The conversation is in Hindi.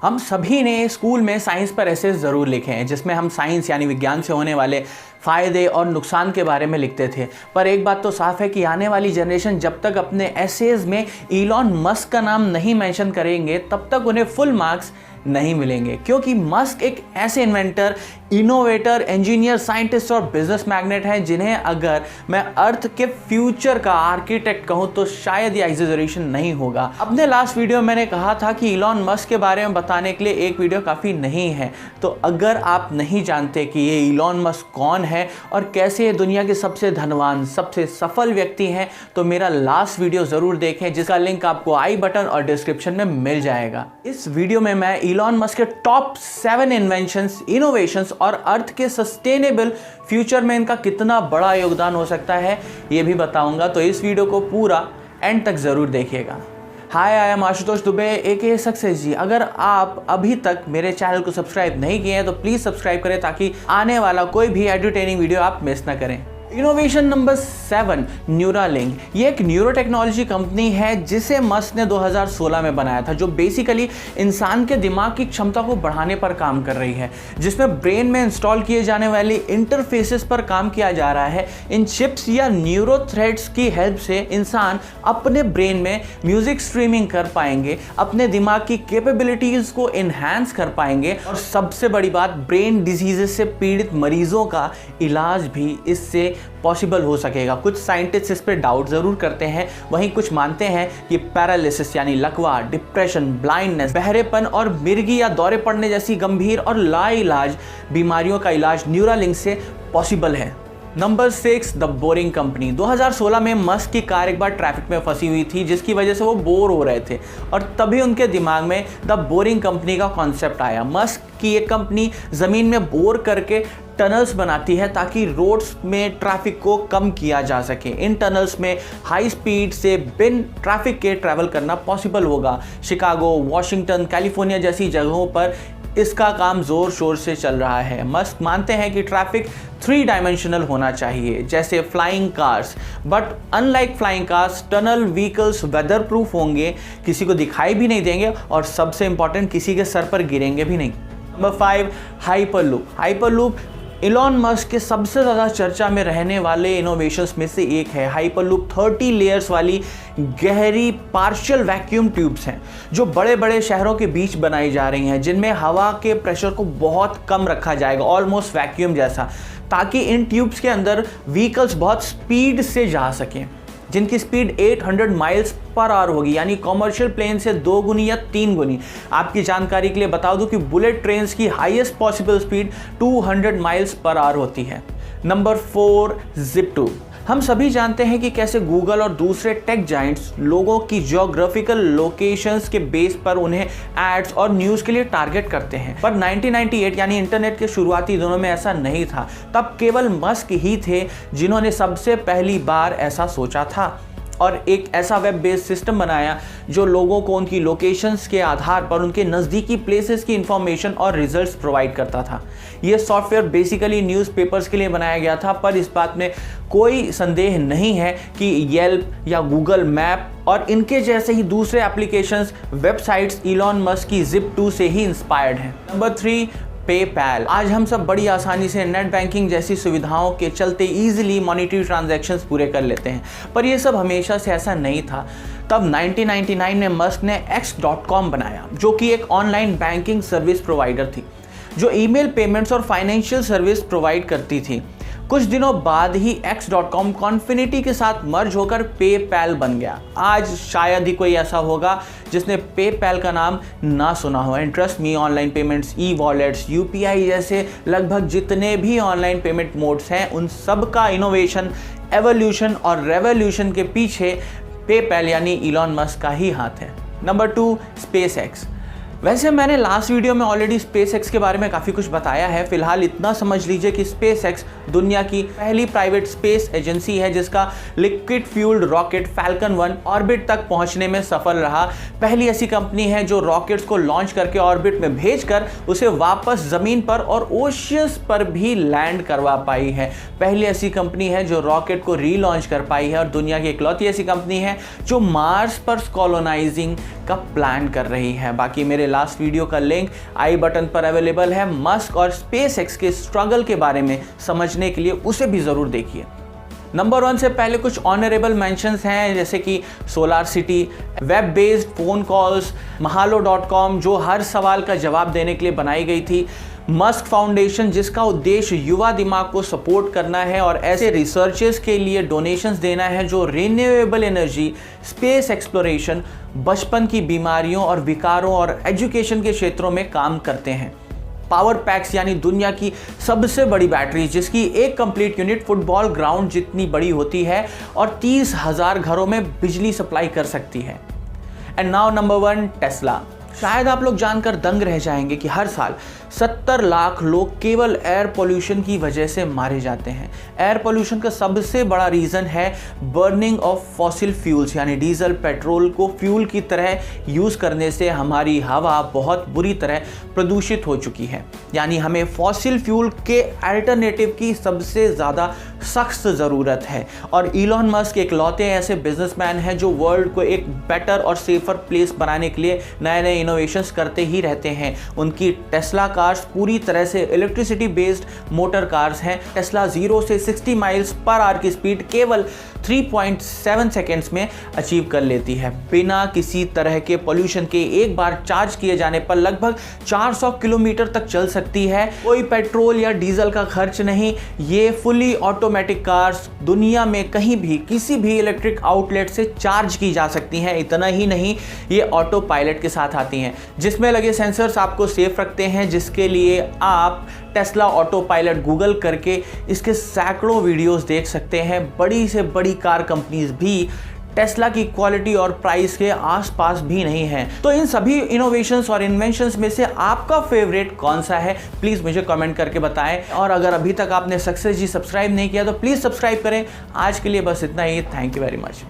हम सभी ने स्कूल में साइंस पर एसेज ज़रूर लिखे हैं जिसमें हम साइंस यानी विज्ञान से होने वाले फ़ायदे और नुकसान के बारे में लिखते थे। पर एक बात तो साफ है कि आने वाली जनरेशन जब तक अपने एसेज में इलॉन मस्क का नाम नहीं मेंशन करेंगे तब तक उन्हें फुल मार्क्स नहीं मिलेंगे, क्योंकि मस्क एक ऐसे इन्वेंटर, इनोवेटर, इंजीनियर, साइंटिस्ट और बिजनेस मैग्नेट हैं जिन्हें अगर मैं अर्थ के फ्यूचर का आर्किटेक्ट कहूं तो शायद यह एग्जैजरेशन नहीं होगा। अपने लास्ट वीडियो में मैंने कहा था कि इलॉन मस्क के बारे में बताने के लिए एक वीडियो काफ़ी नहीं है, तो अगर आप नहीं जानते कि ये इलॉन मस्क कौन है और कैसे ये दुनिया के सबसे धनवान, सबसे सफल व्यक्ति हैं, तो मेरा लास्ट वीडियो ज़रूर देखें जिसका लिंक आपको आई बटन और डिस्क्रिप्शन में मिल जाएगा। इस वीडियो में मैं इलॉन मस्क के टॉप 7 इन्वेंशंस, इनोवेशंस और अर्थ के सस्टेनेबल फ्यूचर में इनका कितना बड़ा योगदान हो सकता है ये भी बताऊंगा, तो इस वीडियो को पूरा एंड तक ज़रूर देखिएगा। Hi, I am Ashutosh Dubey AKA success ji. अगर आप अभी तक मेरे चैनल को सब्सक्राइब नहीं किए हैं तो प्लीज़ सब्सक्राइब करें ताकि आने वाला कोई भी एंटरटेनिंग वीडियो आप मिस ना करें। Innovation number 7, Neuralink. ये एक न्यूरो टेक्नोलॉजी कंपनी है जिसे मस्क ने 2016 में बनाया था, जो बेसिकली इंसान के दिमाग की क्षमता को बढ़ाने पर काम कर रही है, जिसमें ब्रेन में इंस्टॉल किए जाने वाली इंटरफेसेस पर काम किया जा रहा है। इन चिप्स या न्यूरो थ्रेड्स की हेल्प से इंसान अपने ब्रेन में म्यूजिक स्ट्रीमिंग कर पाएंगे, अपने दिमाग की कैपेबिलिटीज को इन्हांस कर पाएंगे और सबसे बड़ी बात, ब्रेन डिजीजेस से पीड़ित मरीजों का इलाज भी इससे पॉसिबल हो सकेगा। कुछ साइंटिस्ट इस पर डाउट ज़रूर करते हैं, वहीं कुछ मानते हैं कि पैरालिसिस यानी लकवा, डिप्रेशन, ब्लाइंडनेस, बहरेपन और मिर्गी या दौरे पड़ने जैसी गंभीर और लाइलाज बीमारियों का इलाज न्यूरालिंक से पॉसिबल है। Number 6, the boring company. 2016 में मस्क की कार एक बार ट्रैफिक में फंसी हुई थी जिसकी वजह से वो बोर हो रहे थे और तभी उनके दिमाग में द बोरिंग कंपनी का कॉन्सेप्ट आया। मस्क की एक कंपनी ज़मीन में बोर करके टनल्स बनाती है ताकि रोड्स में ट्रैफिक को कम किया जा सके। इन टनल्स में हाई स्पीड से बिन ट्रैफिक के ट्रैवल करना पॉसिबल होगा। शिकागो, वॉशिंगटन, कैलिफोर्निया जैसी जगहों पर इसका काम जोर शोर से चल रहा है। मस्क मानते हैं कि ट्रैफिक 3 डायमेंशनल होना चाहिए, जैसे flying cars, but unlike flying cars, tunnel vehicles weather proof होंगे, किसी को दिखाई भी नहीं देंगे और सबसे इंपॉर्टेंट, किसी के सर पर गिरेंगे भी नहीं। Number 5, hyperloop. Hyperloop Elon Musk के सबसे ज़्यादा चर्चा में रहने वाले इनोवेशंस में से एक है। हाइपरलूप 30 लेयर्स वाली गहरी पार्शियल वैक्यूम ट्यूब्स हैं जो बड़े बड़े शहरों के बीच बनाई जा रही हैं, जिनमें हवा के प्रेशर को बहुत कम रखा जाएगा, ऑलमोस्ट वैक्यूम जैसा, ताकि इन ट्यूब्स के अंदर व्हीकल्स बहुत स्पीड से जा सकें, जिनकी स्पीड 800 माइल्स पर आवर होगी, यानी कॉमर्शियल प्लेन से 2 गुनी या 3 गुनी। आपकी जानकारी के लिए बता दूं कि बुलेट ट्रेन्स की highest possible speed 200 miles per hour होती है। Number 4, Zip2। हम सभी जानते हैं कि कैसे गूगल और दूसरे टेक जाइंट्स लोगों की ज्योग्राफिकल लोकेशंस के बेस पर उन्हें एड्स और न्यूज़ के लिए टारगेट करते हैं। पर 1998 यानी इंटरनेट के शुरुआती दिनों में ऐसा नहीं था। तब केवल मस्क ही थे जिन्होंने सबसे पहली बार ऐसा सोचा था और एक ऐसा वेब बेस्ड सिस्टम बनाया जो लोगों को उनकी लोकेशंस के आधार पर उनके नज़दीकी प्लेसेस की इंफॉर्मेशन और रिजल्ट्स प्रोवाइड करता था। ये सॉफ्टवेयर बेसिकली न्यूज़पेपर्स के लिए बनाया गया था, पर इस बात में कोई संदेह नहीं है कि येल्प या गूगल मैप और इनके जैसे ही दूसरे एप्लीकेशंस, वेबसाइट्स इलॉन मस्क की Zip2 से ही इंस्पायर्ड हैं। Number 3, PayPal. आज हम सब बड़ी आसानी से नेट बैंकिंग जैसी सुविधाओं के चलते इजीली मॉनेटरी ट्रांजैक्शंस पूरे कर लेते हैं, पर यह सब हमेशा से ऐसा नहीं था। तब 1999 में मस्क ने X.com बनाया, जो कि एक ऑनलाइन बैंकिंग सर्विस प्रोवाइडर थी जो ईमेल पेमेंट्स और फाइनेंशियल सर्विस प्रोवाइड करती थी। कुछ दिनों बाद ही X.com कॉन्फिनिटी के साथ मर्ज होकर पेपैल बन गया। आज शायद ही कोई ऐसा होगा जिसने पेपैल का नाम ना सुना हो। And trust me, online payments, e-wallets, UPI जैसे लगभग जितने भी ऑनलाइन पेमेंट मोड्स हैं, उन सब का इनोवेशन, एवोल्यूशन और रेवोल्यूशन के पीछे पेपैल यानी इलॉन मस्क का ही हाथ है। Number 2, SpaceX। वैसे मैंने लास्ट वीडियो में ऑलरेडी SpaceX के बारे में काफ़ी कुछ बताया है। फिलहाल इतना समझ लीजिए कि SpaceX दुनिया की पहली प्राइवेट स्पेस एजेंसी है जिसका liquid fuelled rocket falcon 1 orbit तक पहुंचने में सफल रहा। पहली ऐसी कंपनी है जो रॉकेट्स को लॉन्च करके ऑर्बिट में भेजकर उसे वापस ज़मीन पर और ओशियंस पर भी लैंड करवा पाई है। पहली ऐसी कंपनी है जो रॉकेट को रीलॉन्च कर पाई है और दुनिया की इकलौती ऐसी कंपनी है जो मार्स पर कॉलोनाइजिंग का प्लान कर रही है। बाकी मेरे लास्ट वीडियो का लिंक आई बटन पर अवेलेबल है। मस्क और स्पेसएक्स के स्ट्रगल के बारे में समझने के लिए उसे भी ज़रूर देखिए। नंबर 1 से पहले कुछ ऑनरेबल मेंशंस हैं, जैसे कि solar city, web based phone calls, mahalo.com जो हर सवाल का जवाब देने के लिए बनाई गई थी, मस्क फाउंडेशन जिसका उद्देश्य युवा दिमाग को सपोर्ट करना है और ऐसे रिसर्चर्स के लिए डोनेशंस देना है जो रिन्यूएबल एनर्जी, स्पेस एक्सप्लोरेशन, बचपन की बीमारियों और विकारों और एजुकेशन के क्षेत्रों में काम करते हैं। पावर पैक्स यानी दुनिया की सबसे बड़ी बैटरी जिसकी एक कंप्लीट यूनिट फुटबॉल ग्राउंड जितनी बड़ी होती है और 30,000 घरों में बिजली सप्लाई कर सकती है। And now number 1, Tesla. शायद आप लोग जानकर दंग रह जाएंगे कि हर साल 70 लाख लोग केवल एयर पोल्यूशन की वजह से मारे जाते हैं। एयर पोल्यूशन का सबसे बड़ा रीज़न है बर्निंग ऑफ फॉसिल फ्यूल्स यानी डीजल, पेट्रोल को फ्यूल की तरह यूज़ करने से हमारी हवा बहुत बुरी तरह प्रदूषित हो चुकी है। यानी हमें फॉसिल फ्यूल के अल्टरनेटिव की सबसे ज़्यादा सख्त ज़रूरत है। और इलॉन मस्क इकलौते ऐसे बिजनेसमैन हैं जो वर्ल्ड को एक बेटर और सेफर प्लेस बनाने के लिए नए नए इनोवेशंस करते ही रहते हैं। उनकी टेस्ला कार्स पूरी तरह से इलेक्ट्रिसिटी बेस्ड मोटर कार्स हैं। टेस्ला 0 से 60 माइल्स पर आवर की स्पीड केवल 3.7 सेकेंड्स में अचीव कर लेती है। बिना किसी तरह के पोल्यूशन के एक बार चार्ज किए जाने पर लगभग 400 किलोमीटर तक चल सकती है। कोई पेट्रोल या डीजल का खर्च नहीं। ये फुली ऑटोमेटिक कार्स दुनिया में कहीं भी किसी भी इलेक्ट्रिक आउटलेट से चार्ज की जा सकती हैं। इतना ही नहीं, ये ऑटो पायलट के साथ आती हैं जिसमें लगे सेंसर्स आपको सेफ रखते हैं, जिसके लिए आप टेस्ला ऑटो पायलट गूगल करके इसके सैकड़ों वीडियोस देख सकते हैं। बड़ी से बड़ी कार कंपनीज भी टेस्ला की क्वालिटी और प्राइस के आसपास भी नहीं है। तो इन सभी इनोवेशंस और इन्वेंशंस में से आपका फेवरेट कौन सा है, प्लीज़ मुझे कमेंट करके बताएं। और अगर अभी तक आपने सक्सेस जी सब्सक्राइब नहीं किया तो प्लीज़ सब्सक्राइब करें। आज के लिए बस इतना ही। Thank you very much.